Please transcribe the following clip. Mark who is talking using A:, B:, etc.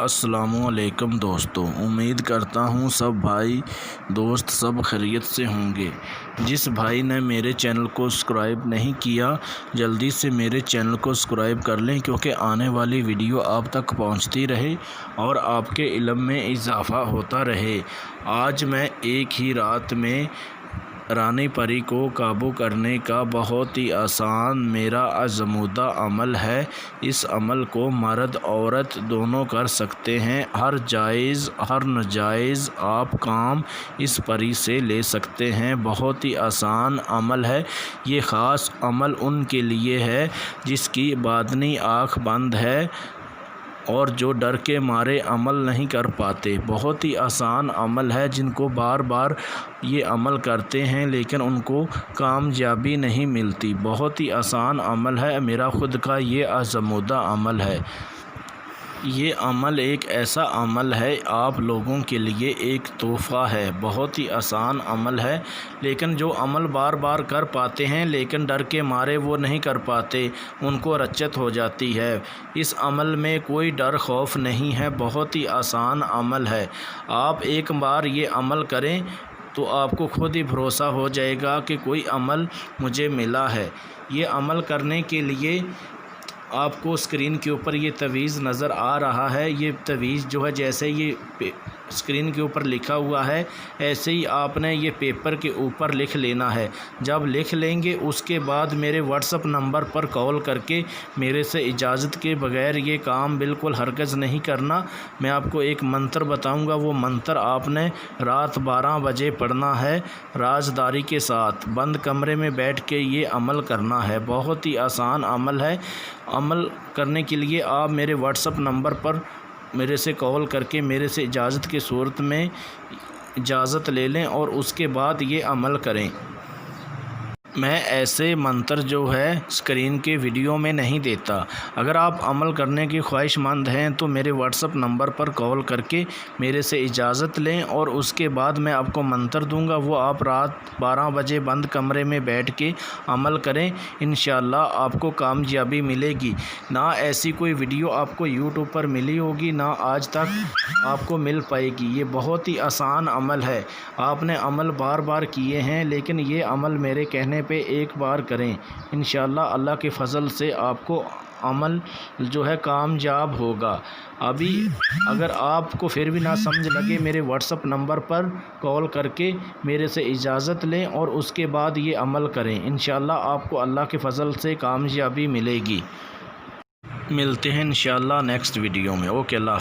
A: السلام علیکم دوستو، امید کرتا ہوں سب بھائی دوست سب خیریت سے ہوں گے۔ جس بھائی نے میرے چینل کو سبسکرائب نہیں کیا جلدی سے میرے چینل کو سبسکرائب کر لیں، کیونکہ آنے والی ویڈیو آپ تک پہنچتی رہے اور آپ کے علم میں اضافہ ہوتا رہے۔ آج میں ایک ہی رات میں رانی پری کو قابو کرنے کا بہت ہی آسان میرا آزمودہ عمل ہے۔ اس عمل کو مرد عورت دونوں کر سکتے ہیں۔ ہر جائز ہر ناجائز آپ کام اس پری سے لے سکتے ہیں۔ بہت ہی آسان عمل ہے۔ یہ خاص عمل ان کے لیے ہے جس کی باطنی آنکھ بند ہے اور جو ڈر کے مارے عمل نہیں کر پاتے۔ بہت ہی آسان عمل ہے۔ جن کو بار بار یہ عمل کرتے ہیں لیکن ان کو کامیابی نہیں ملتی۔ بہت ہی آسان عمل ہے۔ میرا خود کا یہ آزمودہ عمل ہے۔ یہ عمل ایک ایسا عمل ہے، آپ لوگوں کے لیے ایک تحفہ ہے۔ بہت ہی آسان عمل ہے، لیکن جو عمل بار بار کر پاتے ہیں لیکن ڈر کے مارے وہ نہیں کر پاتے، ان کو رچت ہو جاتی ہے۔ اس عمل میں کوئی ڈر خوف نہیں ہے۔ بہت ہی آسان عمل ہے۔ آپ ایک بار یہ عمل کریں تو آپ کو خود ہی بھروسہ ہو جائے گا کہ کوئی عمل مجھے ملا ہے۔ یہ عمل کرنے کے لیے آپ کو اسکرین کے اوپر یہ تعویذ نظر آ رہا ہے۔ یہ تعویذ جو ہے جیسے یہ اسکرین کے اوپر لکھا ہوا ہے ایسے ہی آپ نے یہ پیپر کے اوپر لکھ لینا ہے۔ جب لکھ لیں گے اس کے بعد میرے واٹس ایپ نمبر پر کال کر کے میرے سے اجازت کے بغیر یہ کام بالکل ہرگز نہیں کرنا۔ میں آپ کو ایک منتر بتاؤں گا، وہ منتر آپ نے رات 12 بجے پڑھنا ہے، رازداری کے ساتھ بند کمرے میں بیٹھ کے یہ عمل کرنا ہے۔ بہت ہی آسان عمل ہے۔ عمل کرنے کے لیے آپ میرے واٹس ایپ نمبر پر میرے سے کال کر کے میرے سے اجازت کی صورت میں اجازت لے لیں اور اس کے بعد یہ عمل کریں۔ میں ایسے منتر جو ہے اسکرین کے ویڈیو میں نہیں دیتا۔ اگر آپ عمل کرنے کی خواہش مند ہیں تو میرے واٹس ایپ نمبر پر کال کر کے میرے سے اجازت لیں اور اس کے بعد میں آپ کو منتر دوں گا، وہ آپ رات 12 بجے بند کمرے میں بیٹھ کے عمل کریں۔ انشاءاللہ آپ کو کامیابی ملے گی۔ نہ ایسی کوئی ویڈیو آپ کو یوٹیوب پر ملی ہوگی، نہ آج تک آپ کو مل پائے گی۔ یہ بہت ہی آسان عمل ہے۔ آپ نے عمل بار بار کیے ہیں لیکن یہ عمل میرے کہنے پہ ایک بار کریں، انشاءاللہ اللہ کے فضل سے آپ کو عمل جو ہے کامیاب ہوگا۔ ابھی اگر آپ کو پھر بھی نہ سمجھ لگے میرے واٹس ایپ نمبر پر کال کر کے میرے سے اجازت لیں اور اس کے بعد یہ عمل کریں، انشاءاللہ آپ کو اللہ کے فضل سے کامیابی ملے گی۔ ملتے ہیں انشاءاللہ نیکسٹ ویڈیو میں۔ اوکے، اللہ حافظ۔